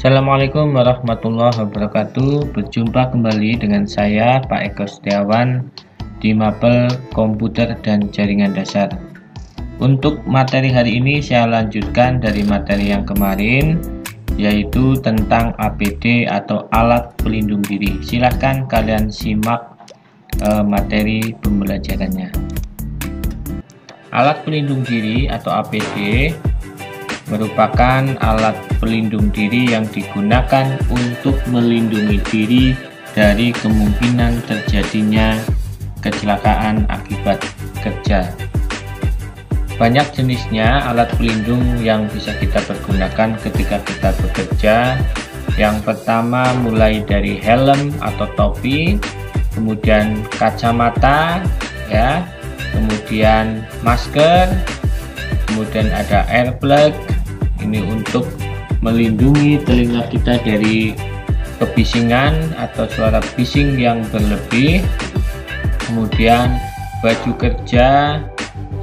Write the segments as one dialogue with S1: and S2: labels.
S1: Assalamualaikum warahmatullahi wabarakatuh. Berjumpa kembali dengan saya Pak Eko Setiawan di Mapel Komputer dan Jaringan Dasar. Untuk materi hari ini saya lanjutkan dari materi yang kemarin, yaitu tentang APD atau alat pelindung diri. Silahkan kalian simak materi pembelajarannya. Alat pelindung diri atau APD merupakan alat pelindung diri yang digunakan untuk melindungi diri dari kemungkinan terjadinya kecelakaan akibat kerja. Banyak jenisnya alat pelindung yang bisa kita pergunakan ketika kita bekerja. Yang pertama mulai dari helm atau topi, kemudian kacamata, ya, kemudian masker, kemudian ada earplug. Ini untuk melindungi telinga kita dari kebisingan atau suara bising yang berlebih. Kemudian baju kerja,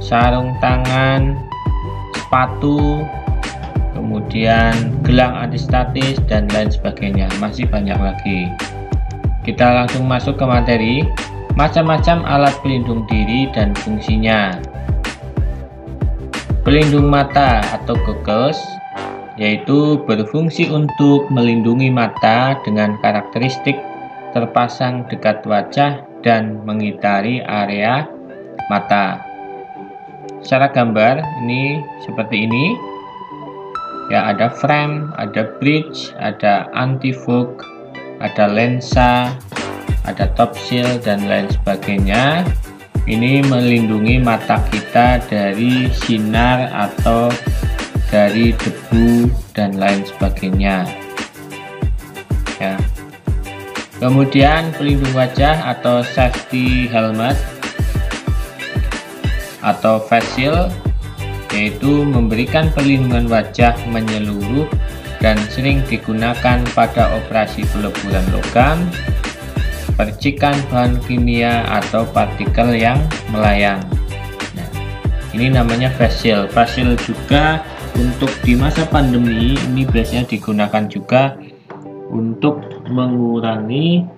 S1: sarung tangan, sepatu, kemudian gelang antistatis dan lain sebagainya. Masih banyak lagi. Kita langsung masuk ke materi. Macam-macam alat pelindung diri dan fungsinya. Pelindung mata atau goggles, yaitu berfungsi untuk melindungi mata dengan karakteristik terpasang dekat wajah dan mengitari area mata. Secara gambar ini seperti ini. Ya, ada frame, ada bridge, ada anti-fog, ada lensa, ada top shield dan lain sebagainya. Ini melindungi mata kita dari sinar atau dari debu dan lain sebagainya, ya. Kemudian pelindung wajah atau safety helmet atau face shield, yaitu memberikan perlindungan wajah menyeluruh dan sering digunakan pada operasi peleburan logam, percikan bahan kimia atau partikel yang melayang. Nah, ini namanya face shield. Face shield juga untuk di masa pandemi ini biasanya digunakan juga untuk mengurangi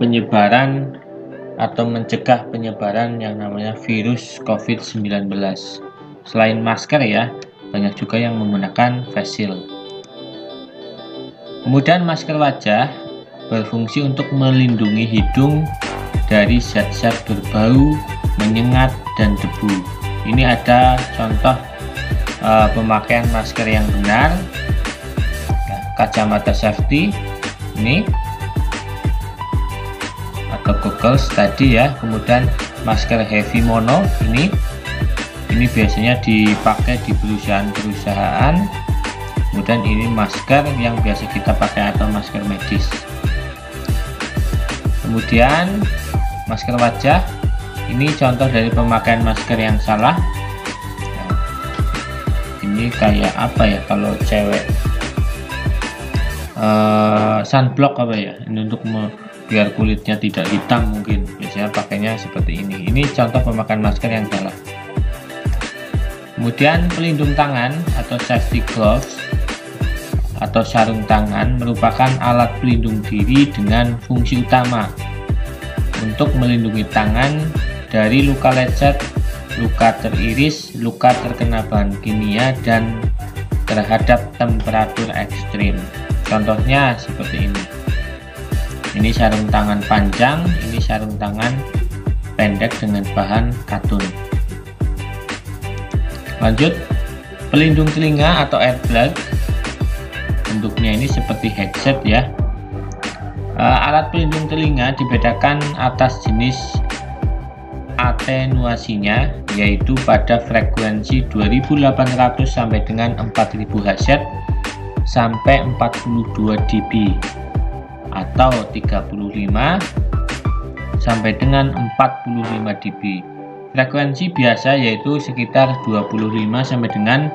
S1: penyebaran atau mencegah penyebaran yang namanya virus COVID-19. Selain masker, ya, banyak juga yang menggunakan face shield. Kemudian masker wajah berfungsi untuk melindungi hidung dari zat-zat berbau, menyengat, dan debu. Ini ada contoh pemakaian masker yang benar. Kacamata safety ini atau goggles tadi, ya. Kemudian masker heavy mono ini biasanya dipakai di perusahaan-perusahaan. Kemudian ini masker yang biasa kita pakai atau masker medis. Kemudian masker wajah ini contoh dari pemakaian masker yang salah. Nah, ini kayak apa ya kalau cewek, sunblock apa ya, ini untuk biar kulitnya tidak hitam, mungkin biasanya pakainya seperti ini. Ini contoh pemakaian masker yang salah. Kemudian pelindung tangan atau safety gloves atau sarung tangan merupakan alat pelindung diri dengan fungsi utama untuk melindungi tangan dari luka lecet, luka teriris, luka terkena bahan kimia, dan terhadap temperatur ekstrim. Contohnya seperti ini. Ini sarung tangan panjang, ini sarung tangan pendek dengan bahan katun. Lanjut, pelindung telinga atau earplug. Bentuknya ini seperti headset, ya. Alat pelindung telinga dibedakan atas jenis atenuasinya, yaitu pada frekuensi 2800 sampai dengan 4000 Hz sampai 42 dB atau 35 sampai dengan 45 dB. Frekuensi biasa yaitu sekitar 25 sampai dengan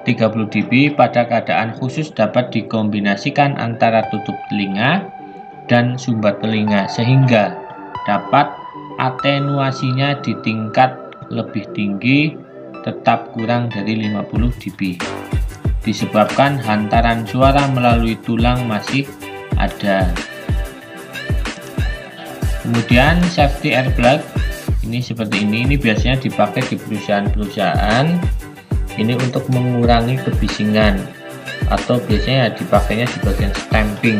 S1: 30 dB. Pada keadaan khusus dapat dikombinasikan antara tutup telinga dan sumbat telinga sehingga dapat atenuasinya di tingkat lebih tinggi tetap kurang dari 50 dB. disebabkan hantaran suara melalui tulang masih ada. Kemudian safety airbag ini seperti ini biasanya dipakai di perusahaan-perusahaan ini untuk mengurangi kebisingan, atau biasanya dipakainya di bagian stamping.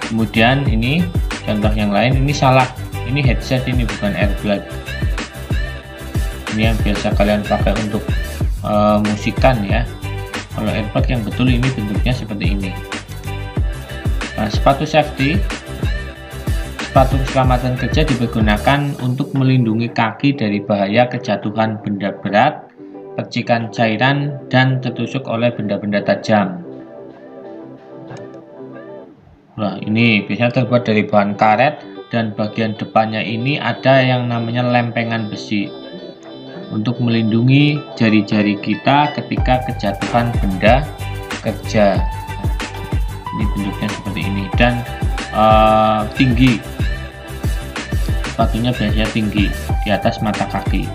S1: Kemudian ini contoh yang lain, ini salah, ini headset, ini bukan airbag. Ini yang biasa kalian pakai untuk musikan ya. Kalau airbag yang betul ini bentuknya seperti ini. Nah, sepatu safety, sepatu keselamatan kerja digunakan untuk melindungi kaki dari bahaya kejatuhan benda berat, percikan cairan, dan tertusuk oleh benda-benda tajam. Nah, ini biasanya terbuat dari bahan karet, dan bagian depannya ini ada yang namanya lempengan besi untuk melindungi jari-jari kita ketika kejatuhan benda kerja. Ini bentuknya seperti ini, dan tinggi, sepatunya biasanya tinggi di atas mata kaki.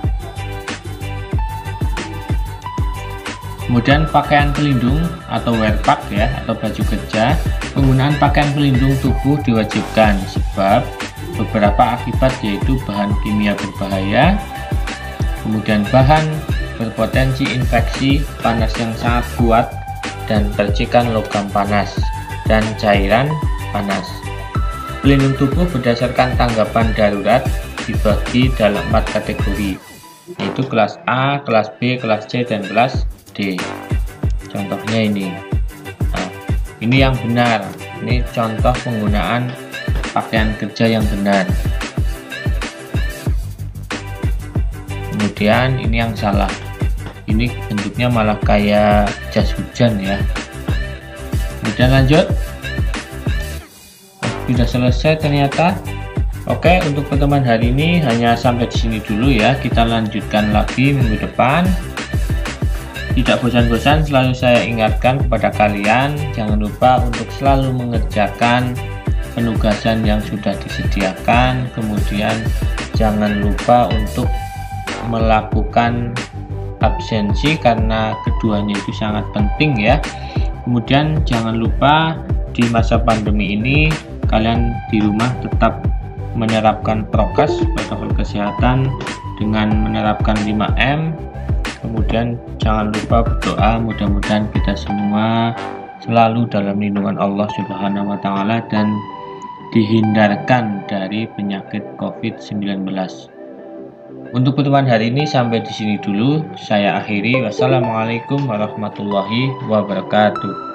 S1: Kemudian pakaian pelindung atau wear pack ya, atau baju kerja. Penggunaan pakaian pelindung tubuh diwajibkan sebab beberapa akibat, yaitu bahan kimia berbahaya, kemudian bahan berpotensi infeksi, panas yang sangat kuat, dan percikan logam panas dan cairan panas. Pelindung tubuh berdasarkan tanggapan darurat dibagi dalam 4 kategori, yaitu kelas A, kelas B, kelas C, dan kelas D. Contohnya ini. Nah, ini yang benar. Ini contoh penggunaan pakaian kerja yang benar. Kemudian ini yang salah. Ini bentuknya malah kayak jas hujan ya. Kemudian lanjut. Sudah selesai ternyata. Oke, untuk pertemuan hari ini hanya sampai di sini dulu ya. Kita lanjutkan lagi minggu depan. Tidak bosan-bosan selalu saya ingatkan kepada kalian, jangan lupa untuk selalu mengerjakan penugasan yang sudah disediakan. Kemudian jangan lupa untuk melakukan absensi karena keduanya itu sangat penting ya. Kemudian jangan lupa di masa pandemi ini kalian di rumah tetap menerapkan prokes, protokol kesehatan dengan menerapkan 5M. Kemudian jangan lupa berdoa, mudah-mudahan kita semua selalu dalam lindungan Allah Subhanahu wa Ta'ala dan dihindarkan dari penyakit COVID-19. Untuk pertemuan hari ini sampai di sini dulu. Saya akhiri. Wassalamualaikum warahmatullahi wabarakatuh.